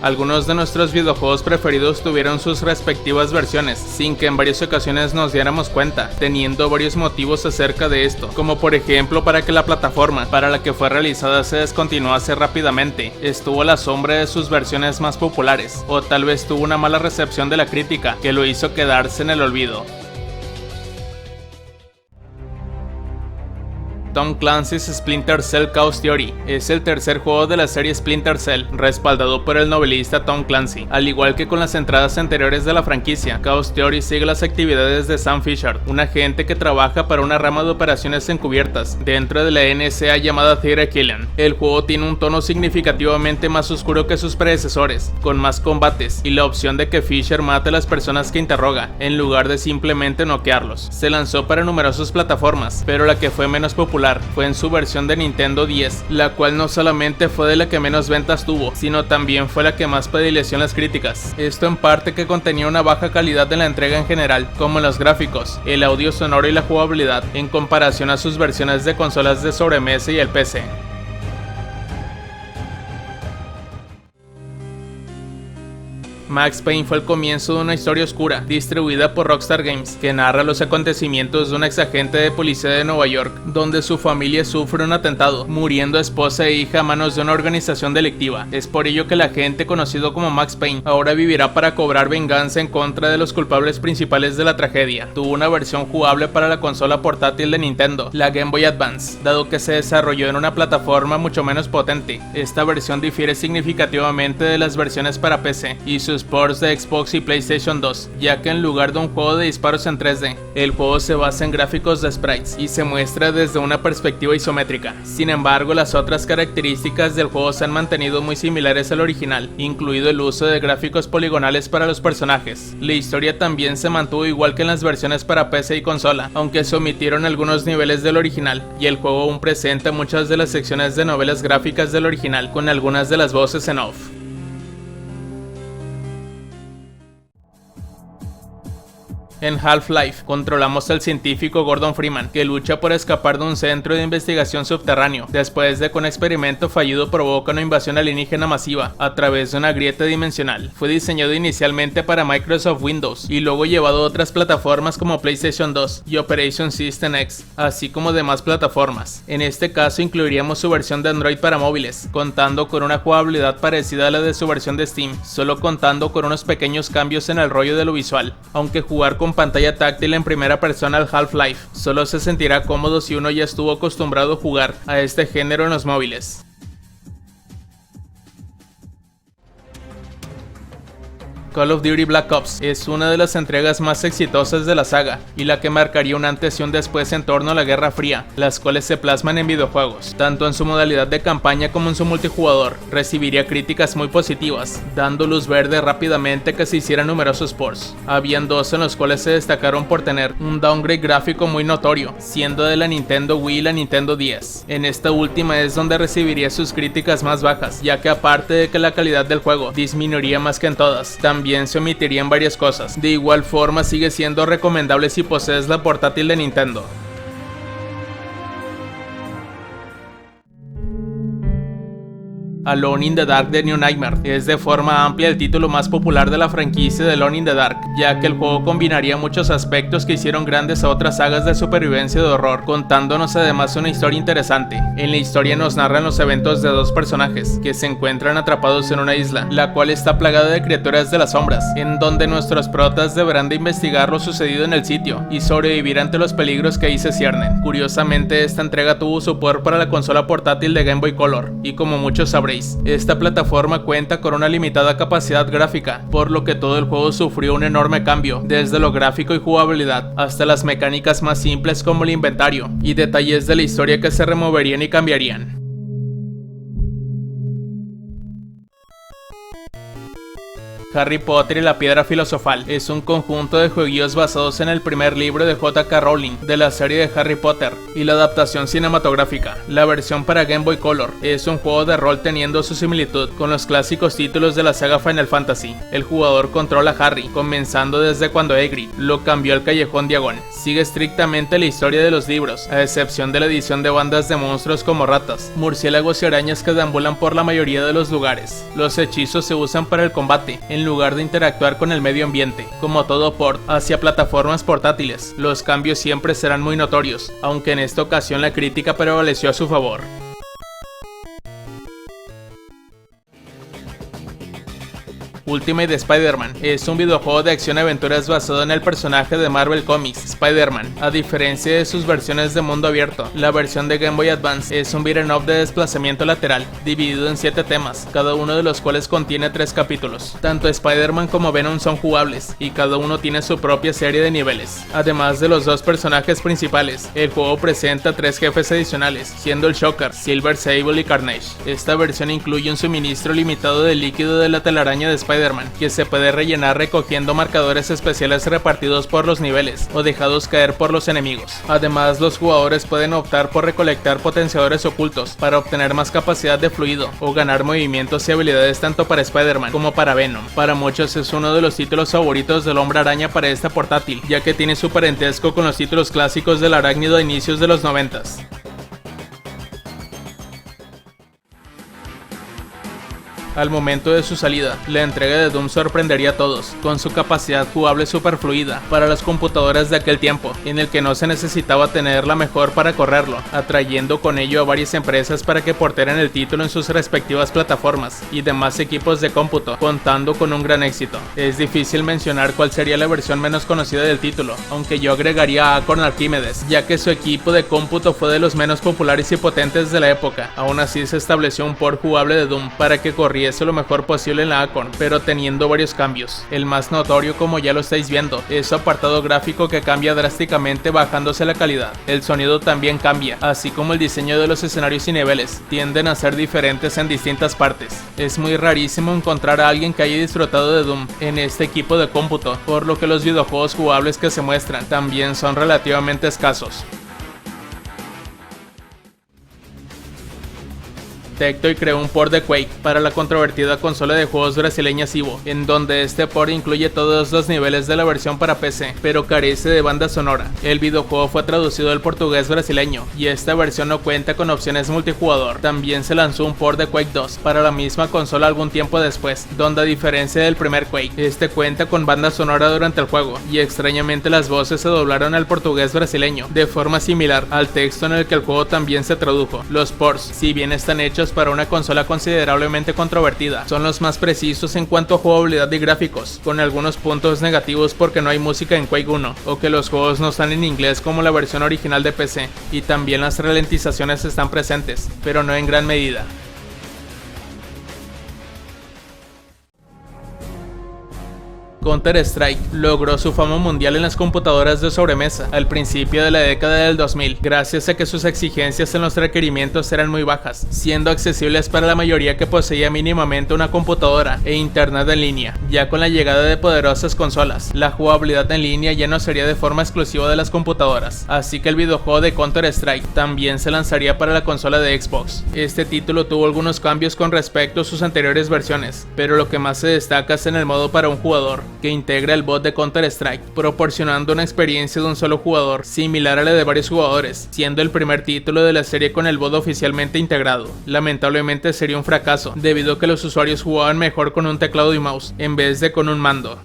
Algunos de nuestros videojuegos preferidos tuvieron sus respectivas versiones, sin que en varias ocasiones nos diéramos cuenta, teniendo varios motivos acerca de esto, como por ejemplo para que la plataforma para la que fue realizada se descontinuase rápidamente, estuvo a la sombra de sus versiones más populares, o tal vez tuvo una mala recepción de la crítica que lo hizo quedarse en el olvido. Tom Clancy's Splinter Cell Chaos Theory es el tercer juego de la serie Splinter Cell, respaldado por el novelista Tom Clancy. Al igual que con las entradas anteriores de la franquicia, Chaos Theory sigue las actividades de Sam Fisher, un agente que trabaja para una rama de operaciones encubiertas dentro de la NSA llamada Theater Killing. El juego tiene un tono significativamente más oscuro que sus predecesores, con más combates y la opción de que Fisher mate a las personas que interroga, en lugar de simplemente noquearlos. Se lanzó para numerosas plataformas, pero la que fue menos popular fue en su versión de Nintendo 10, la cual no solamente fue de la que menos ventas tuvo, sino también fue la que más padeció en las críticas. Esto en parte que contenía una baja calidad de la entrega en general, como en los gráficos, el audio sonoro y la jugabilidad, en comparación a sus versiones de consolas de sobremesa y el PC. Max Payne fue el comienzo de una historia oscura, distribuida por Rockstar Games, que narra los acontecimientos de un exagente de policía de Nueva York, donde su familia sufre un atentado, muriendo esposa e hija a manos de una organización delictiva. Es por ello que el agente conocido como Max Payne ahora vivirá para cobrar venganza en contra de los culpables principales de la tragedia. Tuvo una versión jugable para la consola portátil de Nintendo, la Game Boy Advance, dado que se desarrolló en una plataforma mucho menos potente. Esta versión difiere significativamente de las versiones para PC y sus ports de Xbox y PlayStation 2, ya que en lugar de un juego de disparos en 3D, el juego se basa en gráficos de sprites y se muestra desde una perspectiva isométrica. Sin embargo, las otras características del juego se han mantenido muy similares al original, incluido el uso de gráficos poligonales para los personajes. La historia también se mantuvo igual que en las versiones para PC y consola, aunque se omitieron algunos niveles del original, y el juego aún presenta muchas de las secciones de novelas gráficas del original, con algunas de las voces en off. En Half-Life, controlamos al científico Gordon Freeman, que lucha por escapar de un centro de investigación subterráneo, después de que un experimento fallido provoca una invasión alienígena masiva a través de una grieta dimensional. Fue diseñado inicialmente para Microsoft Windows y luego llevado a otras plataformas como PlayStation 2 y Operation System X, así como demás plataformas. En este caso incluiríamos su versión de Android para móviles, contando con una jugabilidad parecida a la de su versión de Steam, solo contando con unos pequeños cambios en el rollo de lo visual, aunque jugar con pantalla táctil en primera persona al Half-Life solo se sentirá cómodo si uno ya estuvo acostumbrado a jugar a este género en los móviles. Call of Duty Black Ops es una de las entregas más exitosas de la saga y la que marcaría un antes y un después en torno a la Guerra Fría, las cuales se plasman en videojuegos, tanto en su modalidad de campaña como en su multijugador. Recibiría críticas muy positivas, dando luz verde rápidamente que se hicieran numerosos ports. Habían dos en los cuales se destacaron por tener un downgrade gráfico muy notorio, siendo de la Nintendo Wii y la Nintendo 10. En esta última es donde recibiría sus críticas más bajas, ya que aparte de que la calidad del juego disminuiría más que en todas, también se omitirían varias cosas. De igual forma sigue siendo recomendable si posees la portátil de Nintendo. Alone in the Dark de New Nightmare es de forma amplia el título más popular de la franquicia de Alone in the Dark, ya que el juego combinaría muchos aspectos que hicieron grandes a otras sagas de supervivencia de horror, contándonos además una historia interesante. En la historia nos narran los eventos de dos personajes que se encuentran atrapados en una isla, la cual está plagada de criaturas de las sombras, en donde nuestros protas deberán de investigar lo sucedido en el sitio y sobrevivir ante los peligros que ahí se ciernen. Curiosamente, esta entrega tuvo su port para la consola portátil de Game Boy Color, y como muchos sabréis, esta plataforma cuenta con una limitada capacidad gráfica, por lo que todo el juego sufrió un enorme cambio, desde lo gráfico y jugabilidad, hasta las mecánicas más simples como el inventario, y detalles de la historia que se removerían y cambiarían. Harry Potter y la Piedra Filosofal es un conjunto de jueguillos basados en el primer libro de J.K. Rowling de la serie de Harry Potter y la adaptación cinematográfica. La versión para Game Boy Color es un juego de rol teniendo su similitud con los clásicos títulos de la saga Final Fantasy. El jugador controla a Harry, comenzando desde cuando Hagrid lo cambió al Callejón Diagon. Sigue estrictamente la historia de los libros, a excepción de la edición de bandas de monstruos como ratas, murciélagos y arañas que deambulan por la mayoría de los lugares. Los hechizos se usan para el combate, en lugar de interactuar con el medio ambiente. Como todo port hacia plataformas portátiles, los cambios siempre serán muy notorios, aunque en esta ocasión la crítica prevaleció a su favor. Ultimate Spider-Man es un videojuego de acción-aventuras basado en el personaje de Marvel Comics, Spider-Man. A diferencia de sus versiones de mundo abierto, la versión de Game Boy Advance es un beat'em up de desplazamiento lateral, dividido en 7 temas, cada uno de los cuales contiene 3 capítulos. Tanto Spider-Man como Venom son jugables, y cada uno tiene su propia serie de niveles. Además de los 2 personajes principales, el juego presenta 3 jefes adicionales, siendo el Shocker, Silver Sable y Carnage. Esta versión incluye un suministro limitado de líquido de la telaraña de Spider-Man, que se puede rellenar recogiendo marcadores especiales repartidos por los niveles o dejados caer por los enemigos. Además, los jugadores pueden optar por recolectar potenciadores ocultos para obtener más capacidad de fluido o ganar movimientos y habilidades tanto para Spider-Man como para Venom. Para muchos es uno de los títulos favoritos del Hombre Araña para esta portátil, ya que tiene su parentesco con los títulos clásicos del arácnido a inicios de los 90s. Al momento de su salida, la entrega de Doom sorprendería a todos, con su capacidad jugable superfluida para las computadoras de aquel tiempo, en el que no se necesitaba tener la mejor para correrlo, atrayendo con ello a varias empresas para que portaran el título en sus respectivas plataformas y demás equipos de cómputo, contando con un gran éxito. Es difícil mencionar cuál sería la versión menos conocida del título, aunque yo agregaría a Acorn Archimedes, ya que su equipo de cómputo fue de los menos populares y potentes de la época. Aún así se estableció un port jugable de Doom para que corriese lo mejor posible en la Acorn, pero teniendo varios cambios. El más notorio, como ya lo estáis viendo, es su apartado gráfico que cambia drásticamente bajándose la calidad. El sonido también cambia, así como el diseño de los escenarios y niveles tienden a ser diferentes en distintas partes. Es muy rarísimo encontrar a alguien que haya disfrutado de Doom en este equipo de cómputo, por lo que los videojuegos jugables que se muestran también son relativamente escasos. Tectoy creó un port de Quake para la controvertida consola de juegos brasileña Cibo, en donde este port incluye todos los niveles de la versión para PC, pero carece de banda sonora. El videojuego fue traducido al portugués brasileño, y esta versión no cuenta con opciones multijugador. También se lanzó un port de Quake 2 para la misma consola algún tiempo después, donde a diferencia del primer Quake, este cuenta con banda sonora durante el juego, y extrañamente las voces se doblaron al portugués brasileño, de forma similar al texto en el que el juego también se tradujo. Los ports, si bien están hechos para una consola considerablemente controvertida, son los más precisos en cuanto a jugabilidad y gráficos, con algunos puntos negativos porque no hay música en Quake 1, o que los juegos no están en inglés como la versión original de PC, y también las ralentizaciones están presentes, pero no en gran medida. Counter-Strike logró su fama mundial en las computadoras de sobremesa al principio de la década del 2000, gracias a que sus exigencias en los requerimientos eran muy bajas, siendo accesibles para la mayoría que poseía mínimamente una computadora e internet en línea. Ya con la llegada de poderosas consolas, la jugabilidad en línea ya no sería de forma exclusiva de las computadoras, así que el videojuego de Counter-Strike también se lanzaría para la consola de Xbox. Este título tuvo algunos cambios con respecto a sus anteriores versiones, pero lo que más se destaca es en el modo para un jugador, que integra el bot de Counter-Strike, proporcionando una experiencia de un solo jugador similar a la de varios jugadores, siendo el primer título de la serie con el bot oficialmente integrado. Lamentablemente sería un fracaso, debido a que los usuarios jugaban mejor con un teclado y mouse, en vez de con un mando.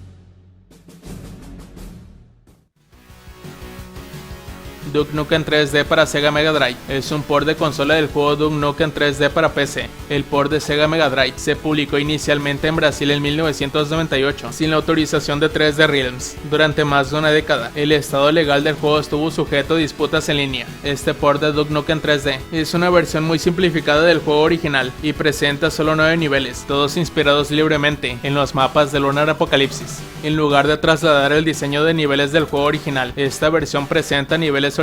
Duke Nukem 3D para Sega Mega Drive es un port de consola del juego Duke Nukem 3D para PC. El port de Sega Mega Drive se publicó inicialmente en Brasil en 1998, sin la autorización de 3D Realms. Durante más de una década, el estado legal del juego estuvo sujeto a disputas en línea. Este port de Duke Nukem 3D es una versión muy simplificada del juego original y presenta solo 9 niveles, todos inspirados libremente en los mapas de Lunar Apocalypse. En lugar de trasladar el diseño de niveles del juego original, esta versión presenta niveles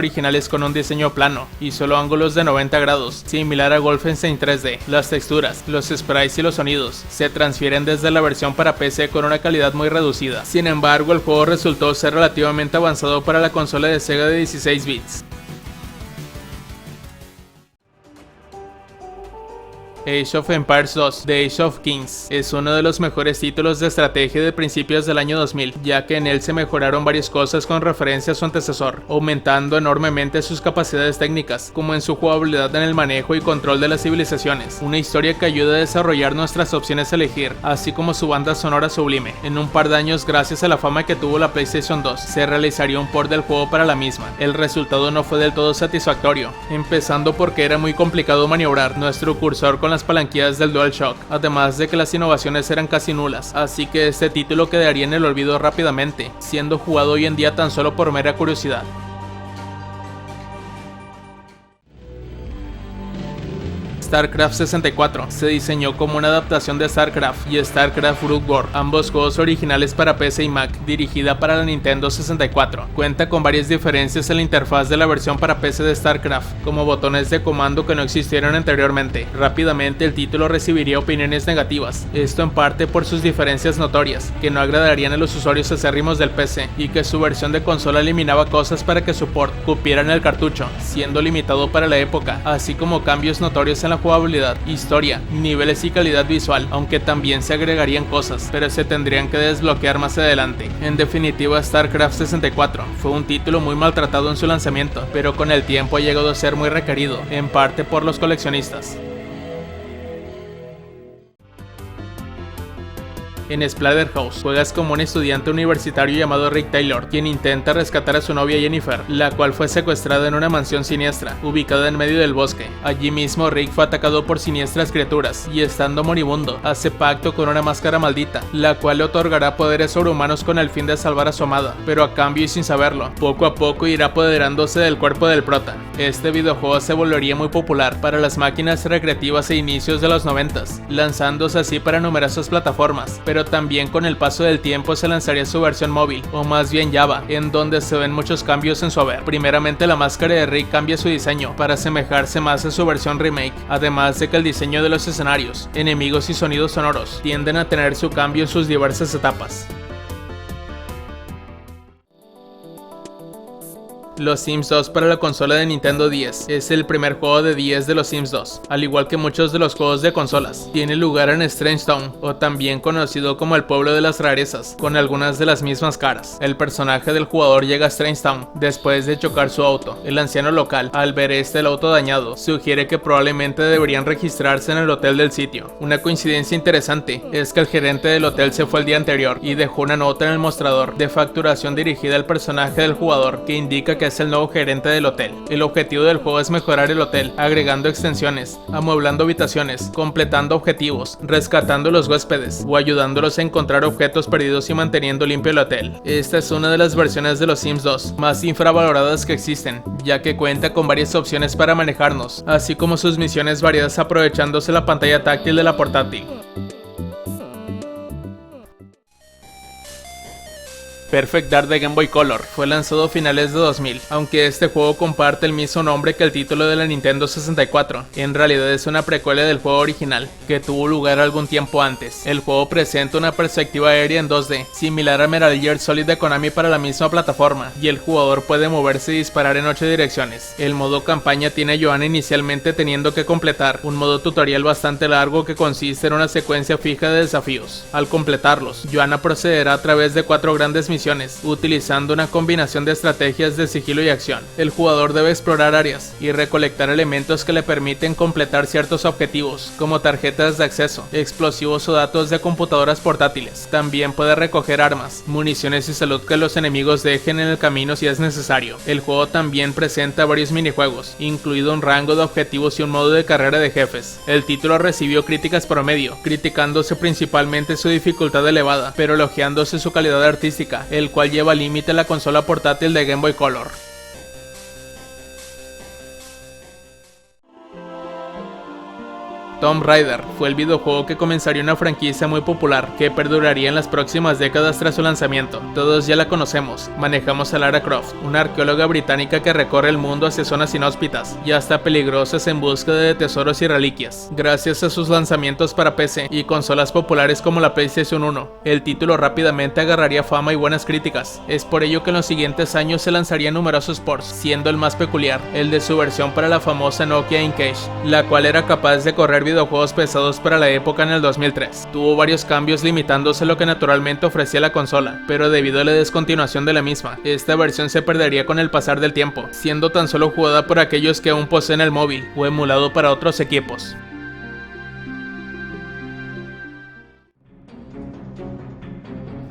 Tomb Raider fue el videojuego que comenzaría una franquicia muy popular que perduraría en las próximas décadas tras su lanzamiento. Todos ya la conocemos, manejamos a Lara Croft, una arqueóloga británica que recorre el mundo hacia zonas inhóspitas y hasta peligrosas en búsqueda de tesoros y reliquias. Gracias a sus lanzamientos para PC y consolas populares como la PlayStation 1, el título rápidamente agarraría fama y buenas críticas. Es por ello que en los siguientes años se lanzarían numerosos ports, siendo el más peculiar el de su versión para la famosa Nokia N-Gage, la cual era capaz de correr videojuegos pesados para la época en el 2003. Tuvo varios cambios limitándose lo que naturalmente ofrecía la consola, pero debido a la descontinuación de la misma, esta versión se perdería con el pasar del tiempo, siendo tan solo jugada por aquellos que aún poseen el móvil o emulado para otros equipos.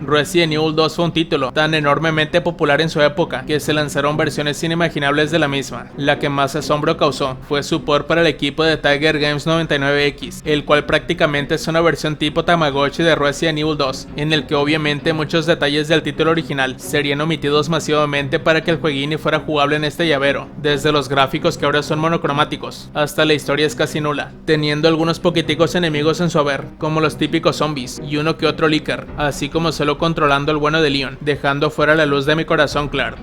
Resident Evil 2 fue un título tan enormemente popular en su época que se lanzaron versiones inimaginables de la misma. La que más asombro causó fue su port para el equipo de Tiger Games 99X, el cual prácticamente es una versión tipo Tamagotchi de Resident Evil 2, en el que obviamente muchos detalles del título original serían omitidos masivamente para que el jueguini fuera jugable en este llavero, desde los gráficos que ahora son monocromáticos, hasta la historia es casi nula, teniendo algunos poquiticos enemigos en su haber, como los típicos zombies y uno que otro Licker, así como solo controlando el bueno de Leon, dejando fuera la luz de mi corazón Claire.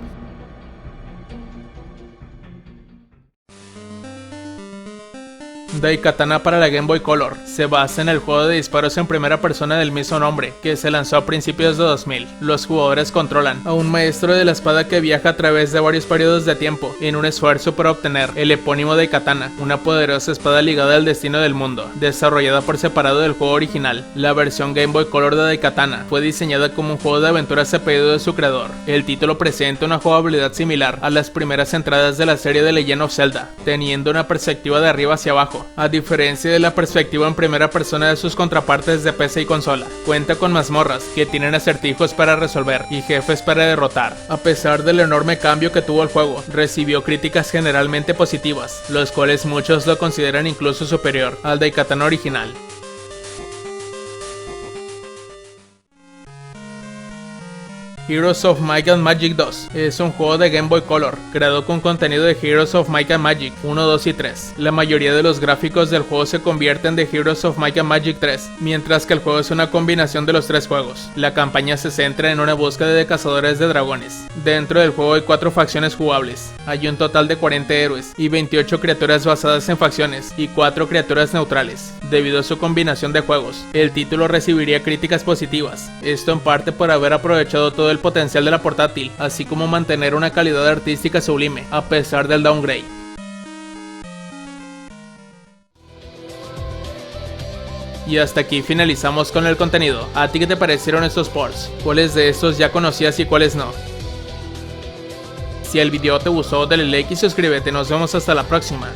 Daikatana para la Game Boy Color se basa en el juego de disparos en primera persona del mismo nombre, que se lanzó a principios de 2000. Los jugadores controlan a un maestro de la espada que viaja a través de varios periodos de tiempo en un esfuerzo por obtener el epónimo Daikatana, una poderosa espada ligada al destino del mundo, desarrollada por separado del juego original. La versión Game Boy Color de Daikatana fue diseñada como un juego de aventuras a pedido de su creador. El título presenta una jugabilidad similar a las primeras entradas de la serie de Legend of Zelda, teniendo una perspectiva de arriba hacia abajo, a diferencia de la perspectiva en primera persona de sus contrapartes de PC y consola. Cuenta con mazmorras que tienen acertijos para resolver y jefes para derrotar. A pesar del enorme cambio que tuvo el juego, recibió críticas generalmente positivas, los cuales muchos lo consideran incluso superior al Daikatana original. Heroes of Might and Magic 2 es un juego de Game Boy Color, creado con contenido de Heroes of Might and Magic 1, 2 y 3. La mayoría de los gráficos del juego se convierten de Heroes of Might and Magic 3, mientras que el juego es una combinación de los tres juegos. La campaña se centra en una búsqueda de cazadores de dragones. Dentro del juego hay 4 facciones jugables, hay un total de 40 héroes y 28 criaturas basadas en facciones y 4 criaturas neutrales. Debido a su combinación de juegos, el título recibiría críticas positivas, esto en parte por haber aprovechado todo el potencial de la portátil, así como mantener una calidad artística sublime, a pesar del downgrade. Y hasta aquí finalizamos con el contenido. ¿A ti qué te parecieron estos ports? ¿Cuáles de estos ya conocías y cuáles no? Si el video te gustó, dale like y suscríbete. Nos vemos hasta la próxima.